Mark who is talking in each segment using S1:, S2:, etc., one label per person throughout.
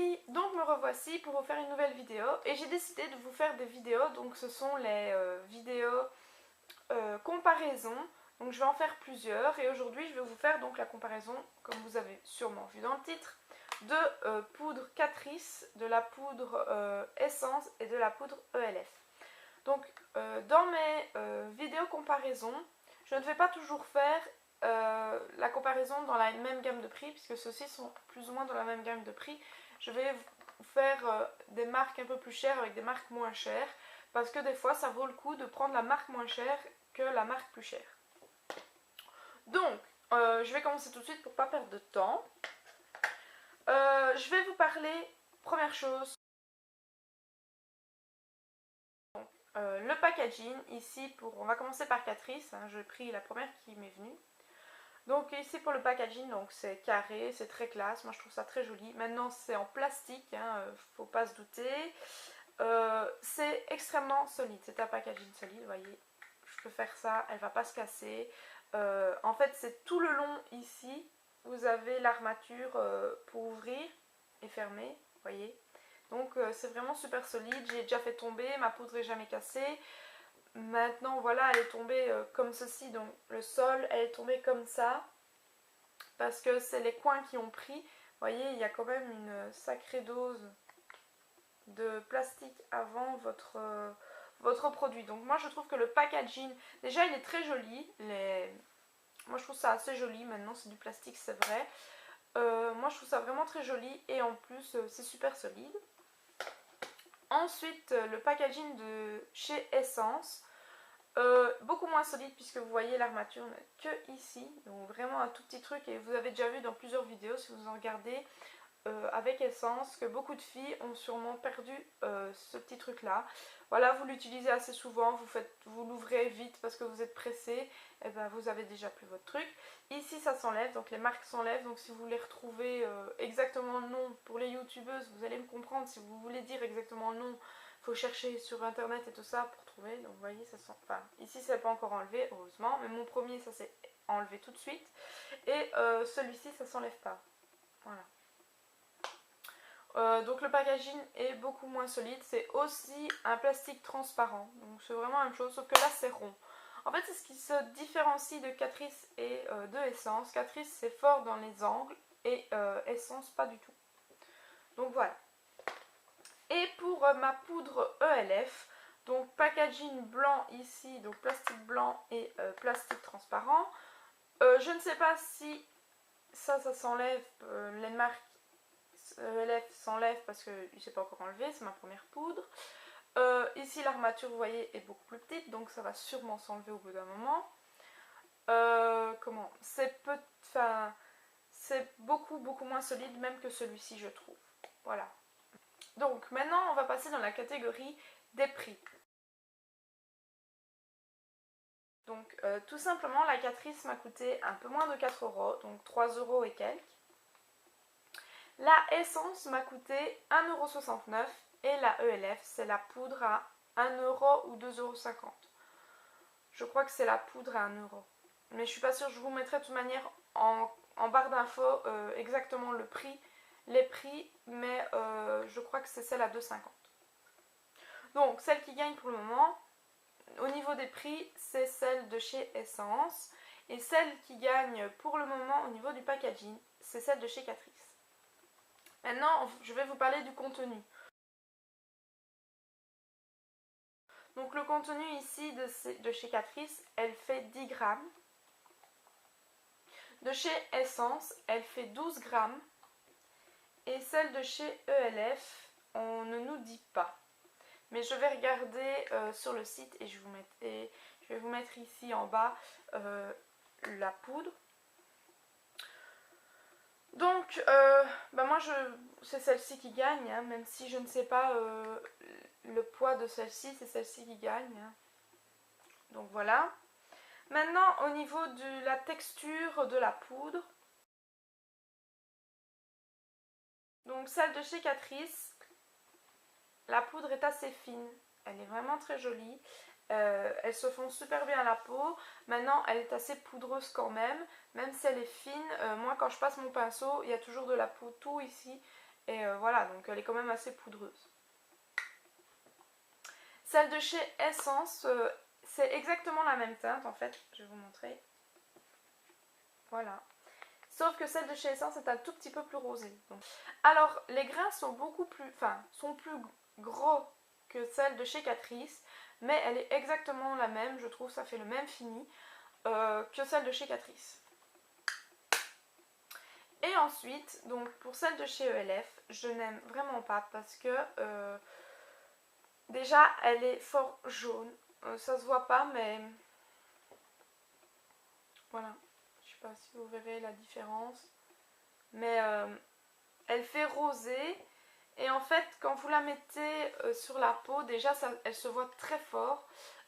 S1: filles, donc me revoici pour vous faire une nouvelle vidéo et j'ai décidé de vous faire des vidéos, donc ce sont les vidéos comparaison, donc je vais en faire plusieurs et aujourd'hui je vais vous faire donc la comparaison, comme vous avez sûrement vu dans le titre, de poudre Catrice, de la poudre Essence et de la poudre ELF. Donc dans mes vidéos comparaison, je ne vais pas toujours faire la comparaison dans la même gamme de prix, puisque ceux-ci sont plus ou moins dans la même gamme de prix. Je vais vous faire des marques un peu plus chères avec des marques moins chères, parce que des fois ça vaut le coup de prendre la marque moins chère que la marque plus chère. Donc je vais commencer tout de suite pour ne pas perdre de temps. Je vais vous parler, première chose, le packaging. Ici, on va commencer par Catrice, hein, j'ai pris la première qui m'est venue. Donc ici pour le packaging, donc c'est carré, c'est très classe, moi je trouve ça très joli. Maintenant c'est en plastique, hein, faut pas se douter. C'est extrêmement solide, c'est un packaging solide, vous voyez. Je peux faire ça, elle va pas se casser. En fait c'est tout le long ici, vous avez l'armature pour ouvrir et fermer, vous voyez. Donc c'est vraiment super solide, j'ai déjà fait tomber, ma poudre n'est jamais cassée. Maintenant voilà, elle est tombée comme ceci, donc le sol elle est tombée comme ça parce que c'est les coins qui ont pris. Vous voyez, il y a quand même une sacrée dose de plastique avant votre produit. Donc moi je trouve que le packaging, déjà il est très joli. Moi je trouve ça assez joli, maintenant c'est du plastique c'est vrai. Moi je trouve ça vraiment très joli et en plus c'est super solide. Ensuite le packaging de chez Essence. Beaucoup moins solide puisque vous voyez l'armature n'est que ici, donc vraiment un tout petit truc, et vous avez déjà vu dans plusieurs vidéos si vous en regardez avec Essence que beaucoup de filles ont sûrement perdu ce petit truc là. Voilà, vous l'utilisez assez souvent, vous l'ouvrez vite parce que vous êtes pressé, et ben vous avez déjà plus votre truc. Ici ça s'enlève, donc les marques s'enlèvent, donc si vous voulez retrouver exactement le nom pour les youtubeuses, vous allez me comprendre. Si vous voulez dire exactement le nom, faut chercher sur internet et tout ça pour trouver. Donc vous voyez, ça sent. Enfin, ici ça n'est pas encore enlevé, heureusement, mais mon premier ça s'est enlevé tout de suite. Et celui-ci ça s'enlève pas. Voilà. Donc le packaging est beaucoup moins solide. C'est aussi un plastique transparent. Donc c'est vraiment la même chose, sauf que là c'est rond. En fait c'est ce qui se différencie de Catrice et de Essence. Catrice c'est fort dans les angles et Essence pas du tout. Donc voilà. Et pour ma poudre ELF, donc packaging blanc ici, donc plastique blanc et plastique transparent. Je ne sais pas si ça s'enlève, les marques ELF s'enlèvent parce qu'il ne s'est pas encore enlevé, c'est ma première poudre. Ici l'armature vous voyez est beaucoup plus petite, donc ça va sûrement s'enlever au bout d'un moment. C'est beaucoup moins solide même que celui-ci je trouve. Voilà. Donc maintenant on va passer dans la catégorie des prix. Donc tout simplement la Catrice m'a coûté un peu moins de 4 €, donc 3 € et quelques. La Essence m'a coûté 1,69 € et la ELF c'est la poudre à 1 € ou 2,50 €. Je crois que c'est la poudre à 1 €. Mais je suis pas sûre, je vous mettrai de toute manière en barre d'infos exactement les prix, mais je crois que c'est celle à 2,50 €. Donc celle qui gagne pour le moment, au niveau des prix, c'est celle de chez Essence. Et celle qui gagne pour le moment au niveau du packaging, c'est celle de chez Catrice. Maintenant, je vais vous parler du contenu. Donc le contenu ici de chez Catrice, elle fait 10 grammes. De chez Essence, elle fait 12 grammes. Et celle de chez ELF, on ne nous dit pas. Mais je vais regarder sur le site et je vais vous mettre ici en bas la poudre. Donc, moi c'est celle-ci qui gagne, hein, même si je ne sais pas le poids de celle-ci, c'est celle-ci qui gagne. Hein. Donc voilà. Maintenant, au niveau de la texture de la poudre, donc celle de chez Catrice, la poudre est assez fine, elle est vraiment très jolie. Elle se fond super bien à la peau. Maintenant elle est assez poudreuse quand même si elle est fine. Moi quand je passe mon pinceau il y a toujours de la poudre tout ici Et voilà, donc elle est quand même assez poudreuse. Celle de chez Essence, c'est exactement la même teinte en fait. Je vais vous montrer. Voilà. Sauf que celle de chez Essence est un tout petit peu plus rosée. Donc. Alors, les grains sont sont plus gros que celle de chez Catrice, mais elle est exactement la même, je trouve, ça fait le même fini que celle de chez Catrice. Et ensuite, donc pour celle de chez ELF, je n'aime vraiment pas parce que déjà elle est fort jaune. Ça se voit pas, mais voilà. Je sais pas si vous verrez la différence. Mais elle fait rosé. Et en fait, quand vous la mettez sur la peau, déjà elle se voit très fort.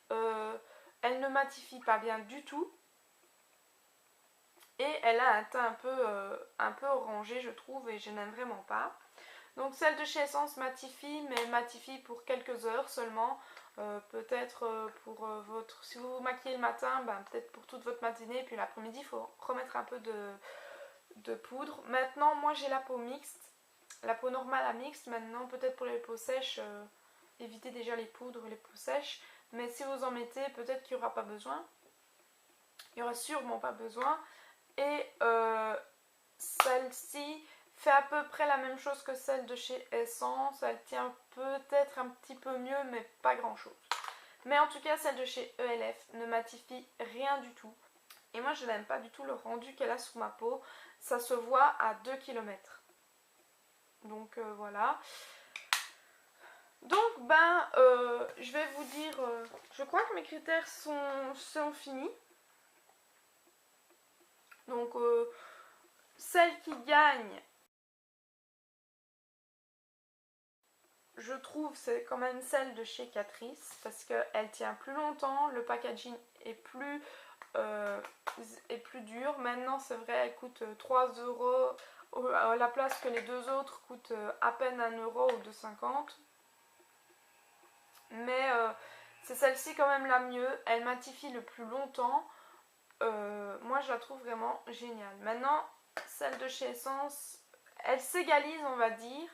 S1: Elle ne matifie pas bien du tout. Et elle a un teint un peu orangé, je trouve, et je n'aime vraiment pas. Donc celle de chez Essence matifie, mais matifie pour quelques heures seulement. Peut-être pour votre... Si vous vous maquillez le matin, ben, peut-être pour toute votre matinée, puis l'après-midi, il faut remettre un peu de poudre. Maintenant, moi j'ai la peau mixte, la peau normale à mixte. Maintenant, peut-être pour les peaux sèches, évitez déjà les poudres, les peaux sèches. Mais si vous en mettez, peut-être qu'il n'y aura pas besoin. Il n'y aura sûrement pas besoin. Et celle-ci fait à peu près la même chose que celle de chez Essence. Elle tient peut-être un petit peu mieux, mais pas grand-chose. Mais en tout cas, celle de chez ELF ne matifie rien du tout. Et moi, je n'aime pas du tout le rendu qu'elle a sur ma peau. Ça se voit à 2 km. Donc voilà. Donc je vais vous dire, je crois que mes critères sont finis. Donc celle qui gagne, je trouve, c'est quand même celle de chez Catrice parce qu'elle tient plus longtemps, le packaging est plus dur. Maintenant, c'est vrai, elle coûte 3 € à la place que les deux autres coûtent à peine 1 € ou 2,50 €. Mais c'est celle-ci quand même la mieux. Elle matifie le plus longtemps. Moi, je la trouve vraiment géniale. Maintenant, celle de chez Essence, elle s'égalise, on va dire.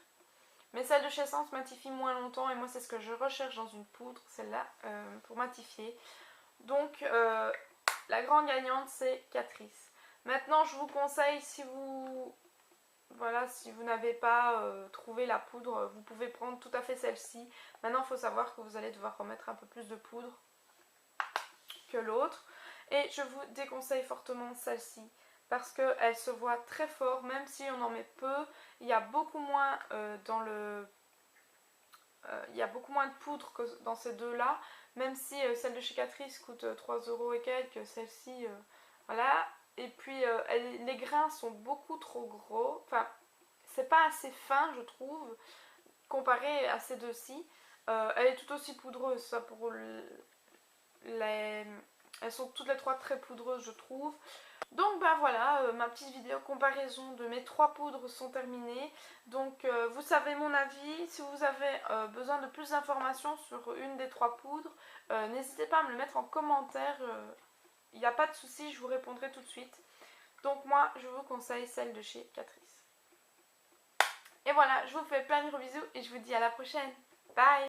S1: Mais celle de chez Essence matifie moins longtemps. Et moi, c'est ce que je recherche dans une poudre, celle-là, pour matifier. Donc, la grande gagnante, c'est Catrice. Maintenant, je vous conseille, si vous n'avez pas trouvé la poudre, vous pouvez prendre tout à fait celle-ci. Maintenant, il faut savoir que vous allez devoir remettre un peu plus de poudre que l'autre. Et je vous déconseille fortement celle-ci parce qu'elle se voit très fort, même si on en met peu. Il y a beaucoup moins il y a beaucoup moins de poudre que dans ces deux-là. Même si celle de chez Catrice coûte 3 € et quelques, celle-ci, voilà. Et puis les grains sont beaucoup trop gros. Enfin, c'est pas assez fin, je trouve, comparé à ces deux-ci. Elle est tout aussi poudreuse, ça pour les... Elles sont toutes les trois très poudreuses, je trouve. Donc voilà, ma petite vidéo comparaison de mes trois poudres sont terminées. Donc vous savez mon avis. Si vous avez besoin de plus d'informations sur une des trois poudres, n'hésitez pas à me le mettre en commentaire. Il n'y a pas de souci, je vous répondrai tout de suite. Donc moi, je vous conseille celle de chez Catrice. Et voilà, je vous fais plein de gros bisous et je vous dis à la prochaine. Bye!